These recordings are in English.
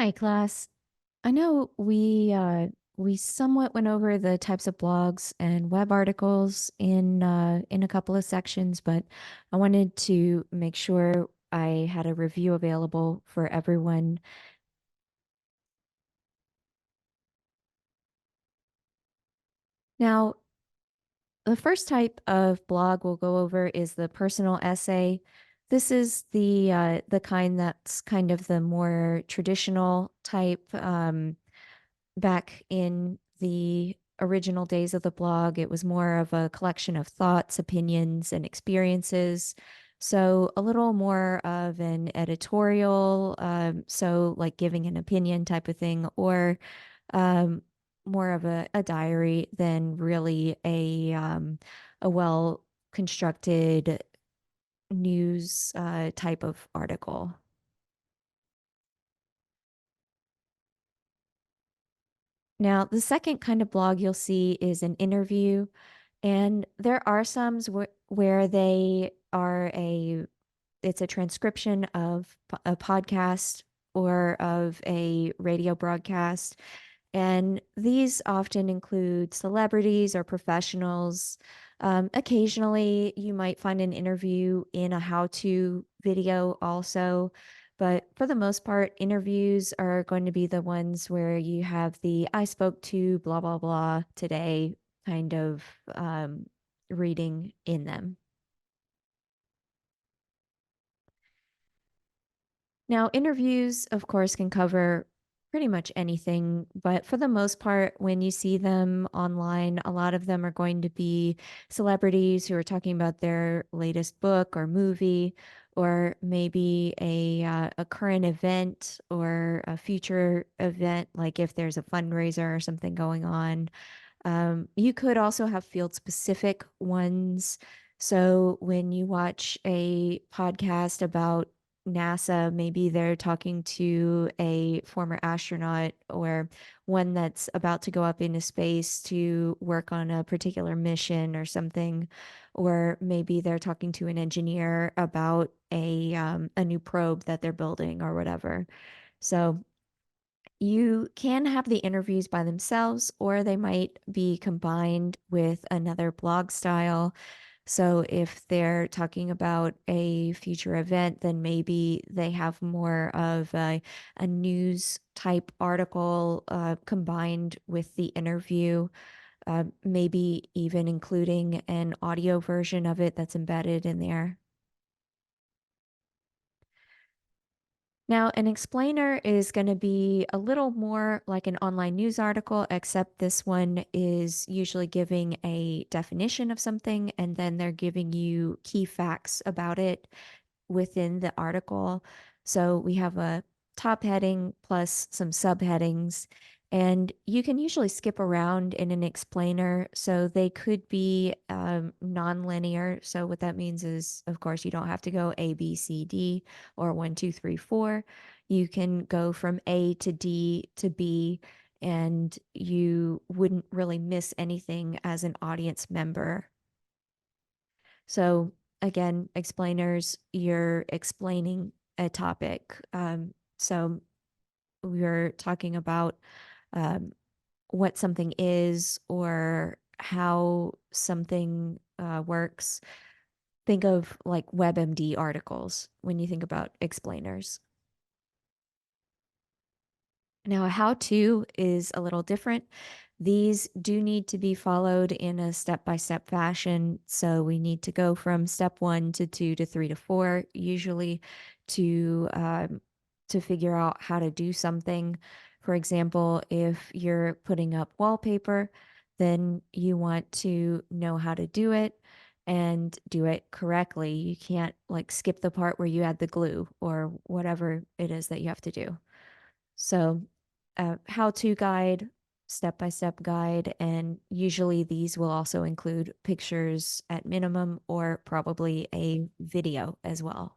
Hi, class. I know we somewhat went over the types of blogs and web articles in a couple of sections, but I wanted to make sure I had a review available for everyone. Now, the first type of blog we'll go over is the personal essay. This is the kind that's kind of the more traditional type. Back in the original days of the blog, it was more of a collection of thoughts, opinions, and experiences. So a little more of an editorial, so like giving an opinion type of thing, or um, more of a diary than really a well constructed news type of article. Now, the second kind of blog you'll see is an interview, and there are some where they are it's a transcription of a podcast or of a radio broadcast. And these often include celebrities or professionals. Occasionally, you might find an interview in a how-to video also. But for the most part, interviews are going to be the ones where you have the I spoke to blah, blah, blah today kind of reading in them. Now, interviews, of course, can cover pretty much anything, but for the most part, when you see them online, a lot of them are going to be celebrities who are talking about their latest book or movie, or maybe a current event or a future event, like if there's a fundraiser or something going on. You could also have field specific ones. So when you watch a podcast about NASA, maybe they're talking to a former astronaut or one that's about to go up into space to work on a particular mission or something. Or maybe they're talking to an engineer about a new probe that they're building or whatever. So you can have the interviews by themselves, or they might be combined with another blog style. So if they're talking about a future event, then maybe they have more of a news type article combined with the interview, maybe even including an audio version of it that's embedded in there. Now, an explainer is going to be a little more like an online news article, except this one is usually giving a definition of something and then they're giving you key facts about it within the article. So we have a top heading plus some subheadings, and you can usually skip around in an explainer. So they could be non-linear. So what that means is, of course, you don't have to go A, B, C, D, or one, two, three, four. You can go from A to D to B, and you wouldn't really miss anything as an audience member. So again, explainers, you're explaining a topic. So we're talking about um, what something is or how something works. Think of like WebMD articles when you think about explainers. Now, a how-to is a little different. These do need to be followed in a step-by-step fashion. So we need to go from step 1 to 2 to 3 to 4, usually to figure out how to do something. For example, if you're putting up wallpaper, then you want to know how to do it and do it correctly. You can't like skip the part where you add the glue or whatever it is that you have to do. So, how-to guide, step-by-step guide, and usually these will also include pictures at minimum or probably a video as well.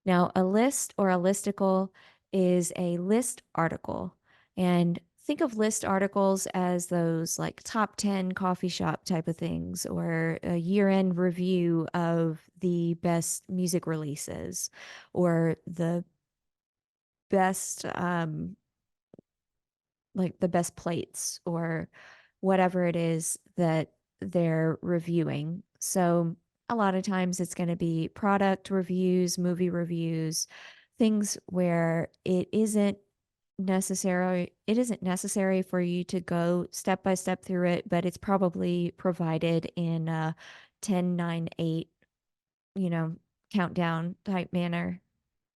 Now, a list or a listicle is a list article. And think of list articles as those like top 10 coffee shop type of things or a year-end review of the best music releases or the best like the best plates or whatever it is that they're reviewing. So a lot of times it's going to be product reviews, movie reviews, things where it isn't necessary for you to go step by step through it, but it's probably provided in a 10, 9, 8, you know, countdown type manner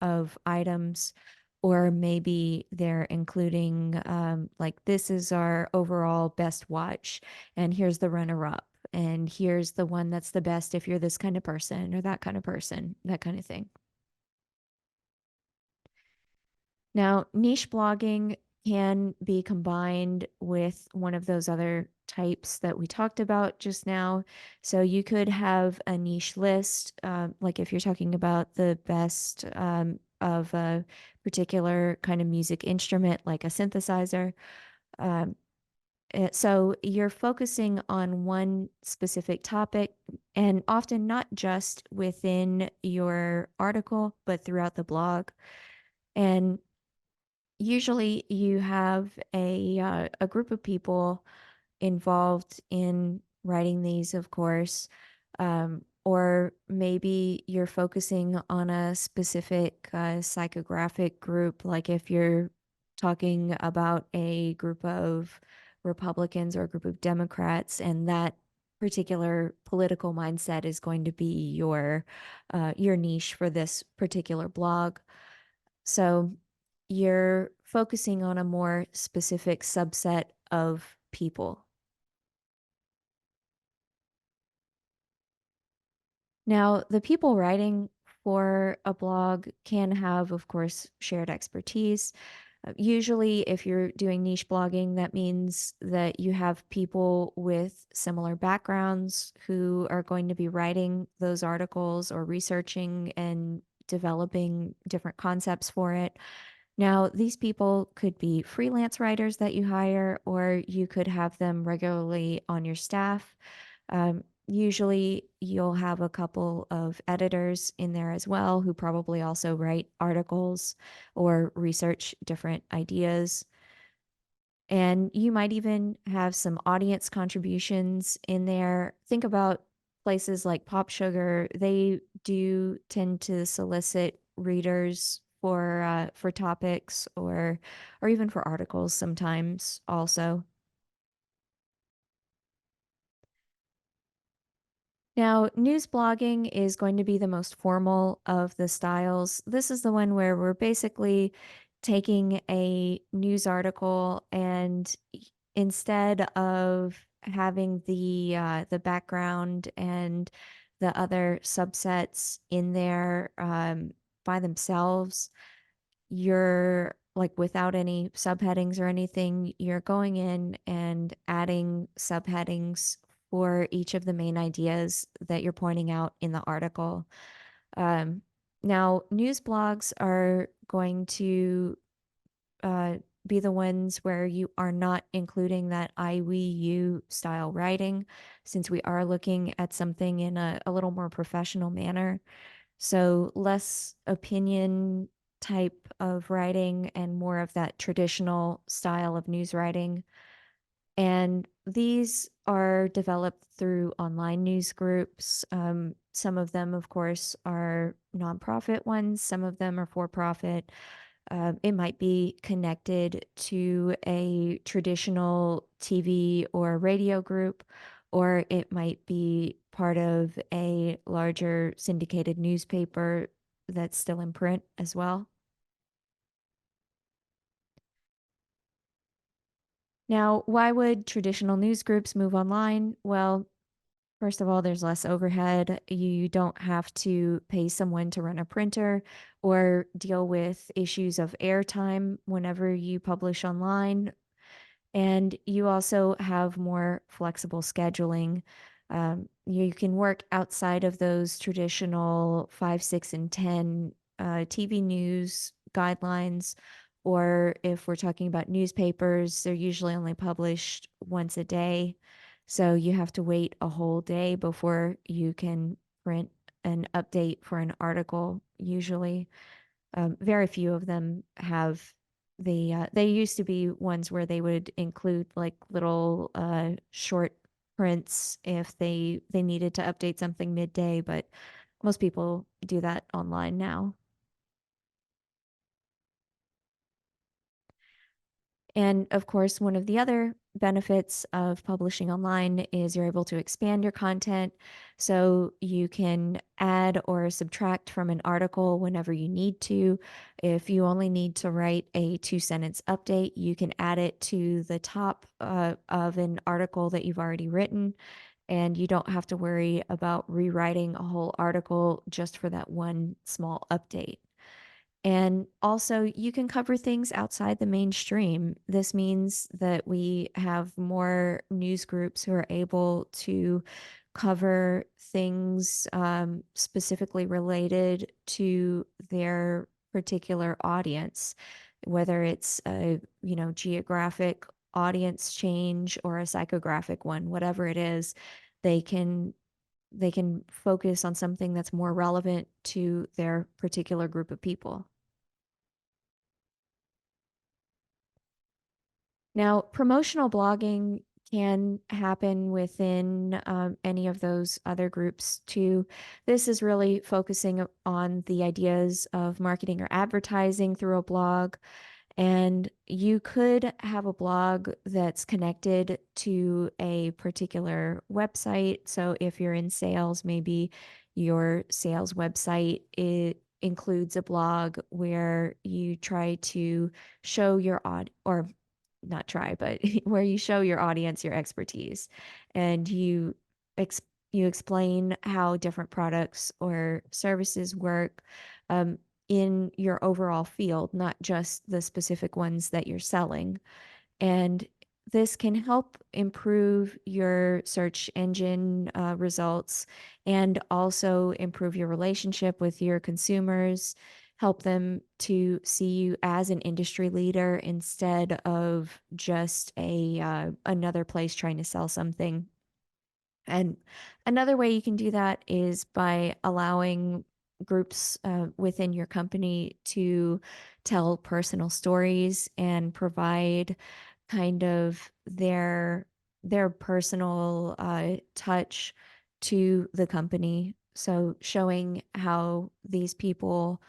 of items. Or maybe they're including, like, this is our overall best watch, and here's the runner up, and here's the one that's the best if you're this kind of person or that kind of person, that kind of thing. Now, niche blogging can be combined with one of those other types that we talked about just now. So you could have a niche list, like if you're talking about the best of a particular kind of music instrument, like a synthesizer. Um, so you're focusing on one specific topic, and often not just within your article, but throughout the blog. And usually you have a group of people involved in writing these, of course, or maybe you're focusing on a specific psychographic group, like if you're talking about a group of Republicans or a group of Democrats, and that particular political mindset is going to be your niche for this particular blog. So you're focusing on a more specific subset of people. Now, the people writing for a blog can have, of course, shared expertise. Usually, if you're doing niche blogging, that means that you have people with similar backgrounds who are going to be writing those articles or researching and developing different concepts for it. Now, these people could be freelance writers that you hire, or you could have them regularly on your staff. Usually, you'll have a couple of editors in there as well who probably also write articles or research different ideas. And you might even have some audience contributions in there. Think about places like Pop Sugar. They do tend to solicit readers for topics or even for articles sometimes also. Now, news blogging is going to be the most formal of the styles. This is the one where we're basically taking a news article and instead of having the background and the other subsets in there by themselves, you're like without any subheadings or anything, you're going in and adding subheadings for each of the main ideas that you're pointing out in the article. Um, Now, news blogs are going to uh, be the ones where you are not including that I, we, you style writing, since we are looking at something in a little more professional manner. So less opinion type of writing and more of that traditional style of news writing. And these are developed through online news groups. Some of them, of course, are nonprofit ones, some of them are for profit. It might be connected to a traditional TV or radio group, or it might be part of a larger syndicated newspaper that's still in print as well. Now, why would traditional news groups move online? Well, first of all, there's less overhead. You don't have to pay someone to run a printer or deal with issues of airtime whenever you publish online. And you also have more flexible scheduling. You can work outside of those traditional 5, 6, and 10 TV news guidelines. Or if we're talking about newspapers, they're usually only published once a day. So you have to wait a whole day before you can print an update for an article, usually. Very few of them have they used to be ones where they would include like little short prints if they needed to update something midday, but most people do that online now. And of course, one of the other benefits of publishing online is you're able to expand your content. So you can add or subtract from an article whenever you need to. If you only need to write a 2 sentence update, you can add it to the top of an article that you've already written. And you don't have to worry about rewriting a whole article just for that one small update. And also, you can cover things outside the mainstream. This means that we have more news groups who are able to cover things specifically related to their particular audience, whether it's a geographic audience change or a psychographic one, whatever it is, they can they can focus on something that's more relevant to their particular group of people. Now, promotional blogging can happen within any of those other groups too. This is really focusing on the ideas of marketing or advertising through a blog. And you could have a blog that's connected to a particular website. So if you're in sales, maybe your sales website it includes a blog where you try to show your or not try, but where you show your audience your expertise and ex- you explain how different products or services work in your overall field, not just the specific ones that you're selling. And this can help improve your search engine results and also improve your relationship with your consumers, help them to see you as an industry leader instead of just a another place trying to sell something. And another way you can do that is by allowing groups within your company to tell personal stories and provide kind of their personal touch to the company. So showing how these people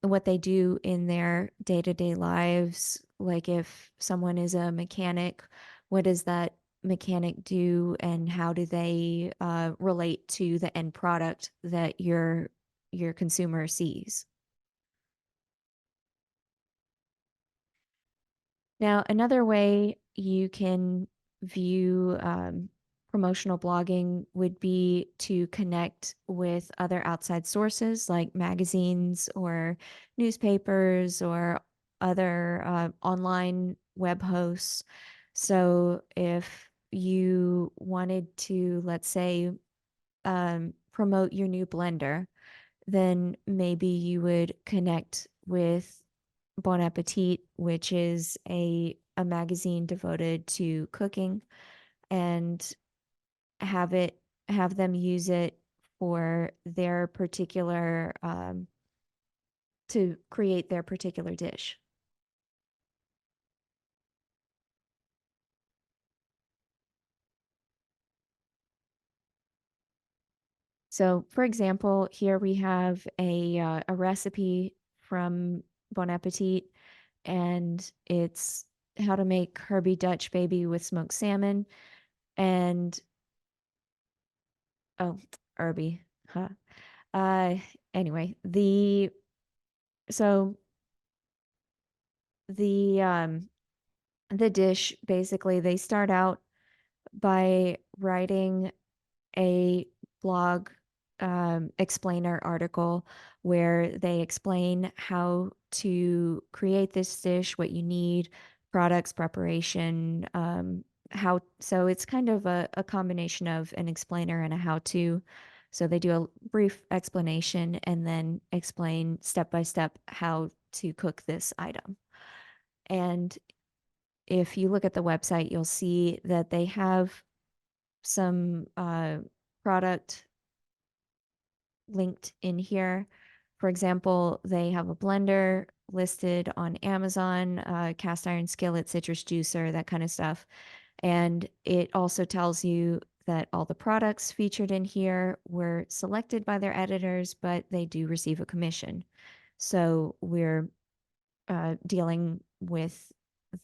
what they do in their day-to-day lives, like if someone is a mechanic, what does that mechanic do and how do they relate to the end product that your consumer sees? Now, another way you can view promotional blogging would be to connect with other outside sources like magazines or newspapers or other online web hosts. So if you wanted to, let's say, promote your new blender, then maybe you would connect with Bon Appetit, which is a magazine devoted to cooking, and have it have them use it for their particular to create their particular dish. So, for example, here we have a recipe from Bon Appetit, and it's how to make Herbie Dutch baby with smoked salmon. And oh, Herbie, huh? Uh, anyway, so the um the dish basically they start out by writing a blog explainer article where they explain how to create this dish, what you need, products, preparation, how, so it's kind of a combination of an explainer and a how to. So they do a brief explanation and then explain step by step how to cook this item. And if you look at the website, you'll see that they have some product linked in here. For example, they have a blender listed on Amazon, cast iron skillet, citrus juicer, that kind of stuff. And it also tells you that all the products featured in here were selected by their editors, but they do receive a commission. So we're dealing with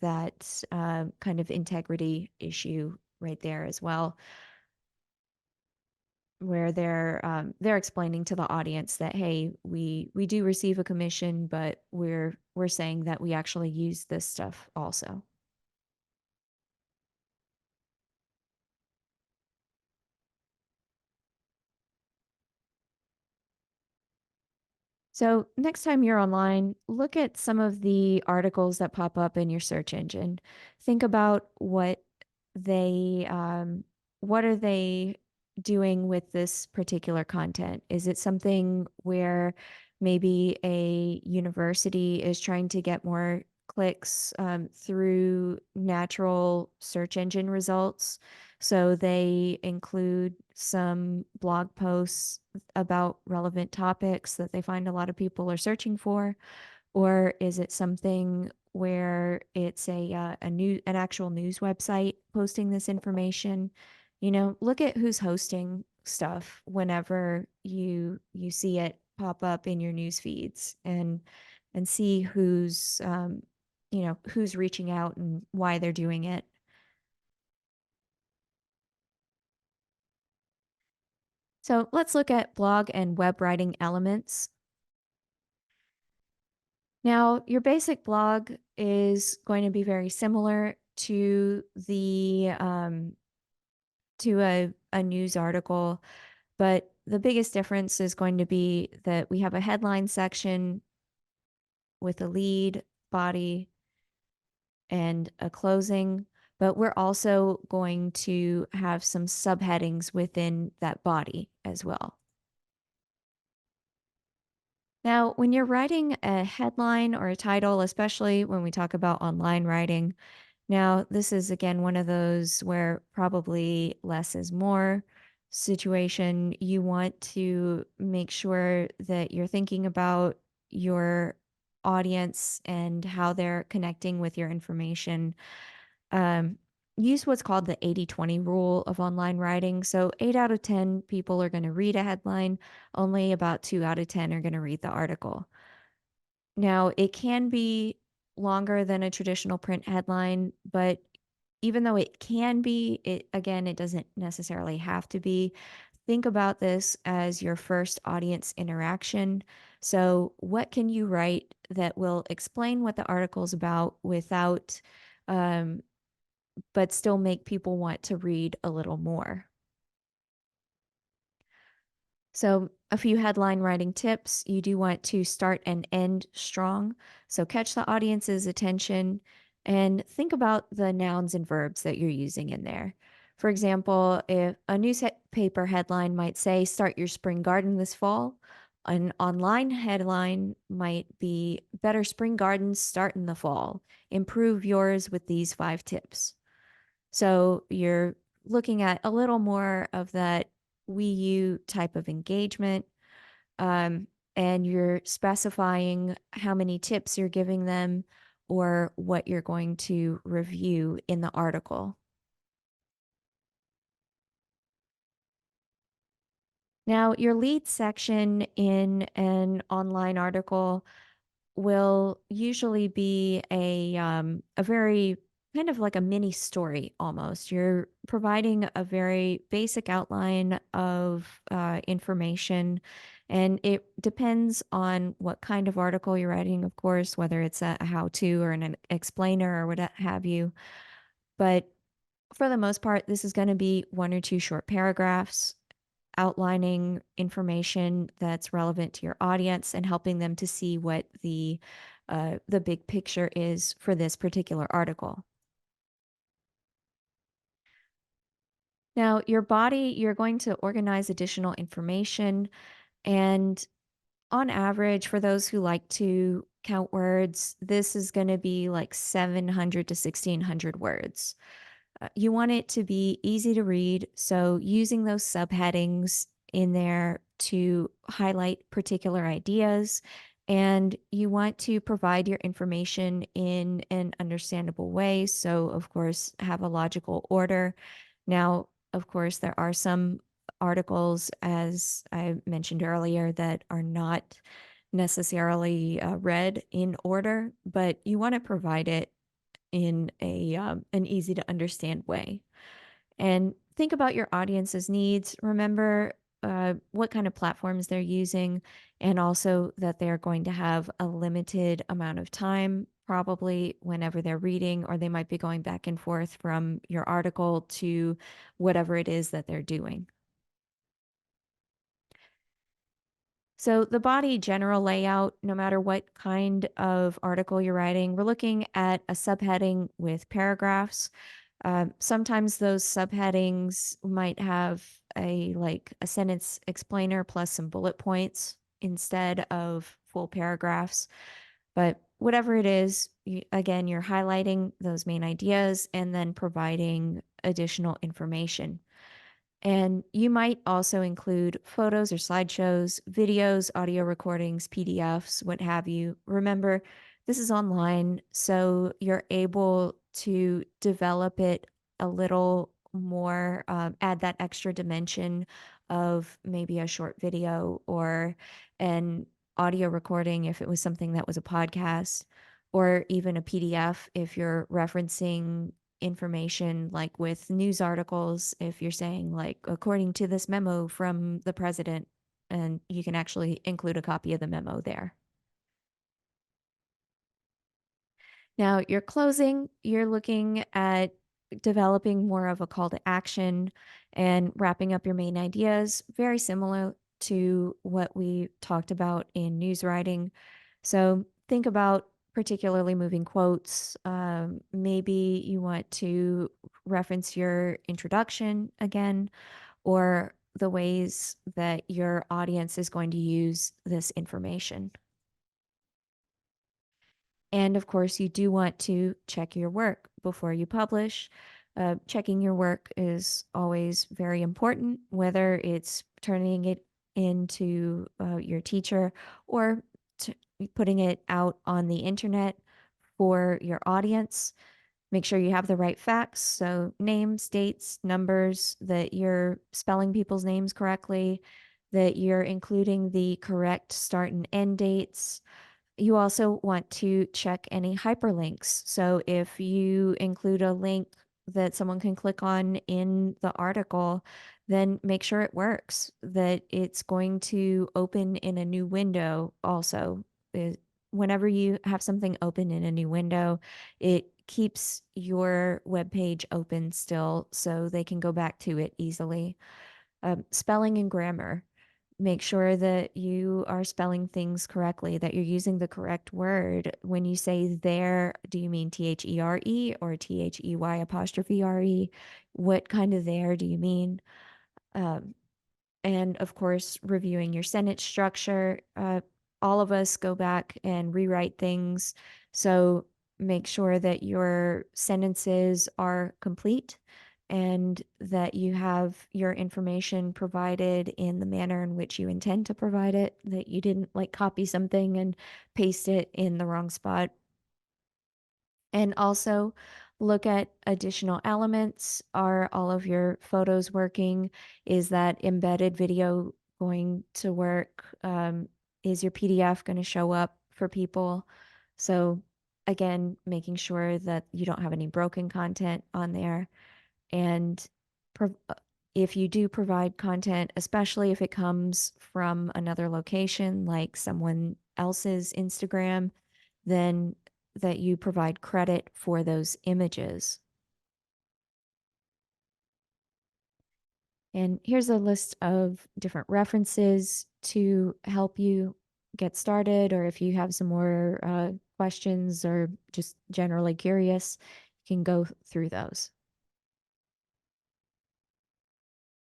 that kind of integrity issue right there as well, where they're explaining to the audience that, hey, we do receive a commission, but we're saying that we actually use this stuff also. So next time you're online, look at some of the articles that pop up in your search engine. Think about they what are they doing with this particular content? Is it something where maybe a university is trying to get more clicks through natural search engine results? So they include some blog posts about relevant topics that they find a lot of people are searching for? Or is it something where it's an actual news website posting this information? Look at who's hosting stuff whenever you see it pop up in your news feeds, and see who's reaching out and why they're doing it. So let's look at blog and web writing elements. Now, your basic blog is going to be very similar to the to a news article, but the biggest difference is going to be that we have a headline section with a lead, body, and a closing, but we're also going to have some subheadings within that body as well. Now, when you're writing a headline or a title, especially when we talk about online writing, now this is again one of those where probably less is more situation. You want to make sure that you're thinking about your audience and how they're connecting with your information. Um, Use what's called the 80/20 rule of online writing. So 8 out of 10 people are going to read a headline, only about 2 out of 10 are going to read the article. Now, it can be longer than a traditional print headline, but even though it can be, it doesn't necessarily have to be. Think about this as your first audience interaction. So, what can you write that will explain what the article's about without um, but still make people want to read a little more? So, a few headline writing tips. You do want to start and end strong. So, catch the audience's attention and think about the nouns and verbs that you're using in there. For example, if a newspaper headline might say, "Start your spring garden this fall," an online headline might be, "Better spring gardens start in the fall. Improve yours with these 5 tips." So you're looking at a little more of that we you type of engagement, um, and you're specifying how many tips you're giving them or what you're going to review in the article. Now, your lead section in an online article will usually be a very kind of like a mini story almost. You're providing a very basic outline of information, and it depends on what kind of article you're writing, of course, whether it's a how-to or an explainer or what have you. But for the most part, this is going to be 1 or 2 short paragraphs outlining information that's relevant to your audience and helping them to see what the big picture is for this particular article. Now, your body, you're going to organize additional information, and on average, for those who like to count words, this is going to be like 700 to 1600 words. You want it to be easy to read, so using those subheadings in there to highlight particular ideas, and you want to provide your information in an understandable way. So, of course, have a logical order. Now, of course, there are some articles, as I mentioned earlier, that are not necessarily read in order, but you want to provide it in an easy to understand way. And think about your audience's needs. Remember what kind of platforms they're using, and also that they're going to have a limited amount of time, probably whenever they're reading, or they might be going back and forth from your article to whatever it is that they're doing. So, the body general layout, no matter what kind of article you're writing, we're looking at a subheading with paragraphs. Sometimes those subheadings might have a sentence explainer plus some bullet points instead of full paragraphs. But whatever it is, again, you're highlighting those main ideas and then providing additional information. And you might also include photos or slideshows, videos, audio recordings, PDFs, what have you. Remember, this is online, so you're able to develop it a little more, add that extra dimension of maybe a short video or an audio recording if it was something that was a podcast, or even a PDF if you're referencing information like with news articles, if you're saying like according to this memo from the president, and you can actually include a copy of the memo there. Now, your closing, you're looking at developing more of a call to action and wrapping up your main ideas, very similar to what we talked about in news writing. So think about particularly moving quotes. Maybe you want to reference your introduction again, or the ways that your audience is going to use this information. And of course, you do want to check your work before you publish. Checking your work is always very important, whether it's turning it into your teacher or putting it out on the internet for your audience. Make sure you have the right facts. So, names, dates, numbers, that you're spelling people's names correctly, that you're including the correct start and end dates. You also want to check any hyperlinks. So if you include a link that someone can click on in the article, then make sure it works, that it's going to open in a new window also. Whenever you have something open in a new window, it keeps your web page open still so they can go back to it easily. Spelling and grammar, make sure that you are spelling things correctly, that you're using the correct word. When you say there, do you mean THERE or THEY apostrophe RE? What kind of there do you mean? Um, and of course, reviewing your sentence structure. All of us go back and rewrite things. So make sure that your sentences are complete and that you have your information provided in the manner in which you intend to provide it, that you didn't like copy something and paste it in the wrong spot. And also look at additional elements. Are all of your photos working? Is that embedded video going to work? Is your PDF going to show up for people? So again, making sure that you don't have any broken content on there. And if you do provide content, especially if it comes from another location, like someone else's Instagram, then that you provide credit for those images. And here's a list of different references to help you get started, or if you have some more questions or just generally curious, you can go through those.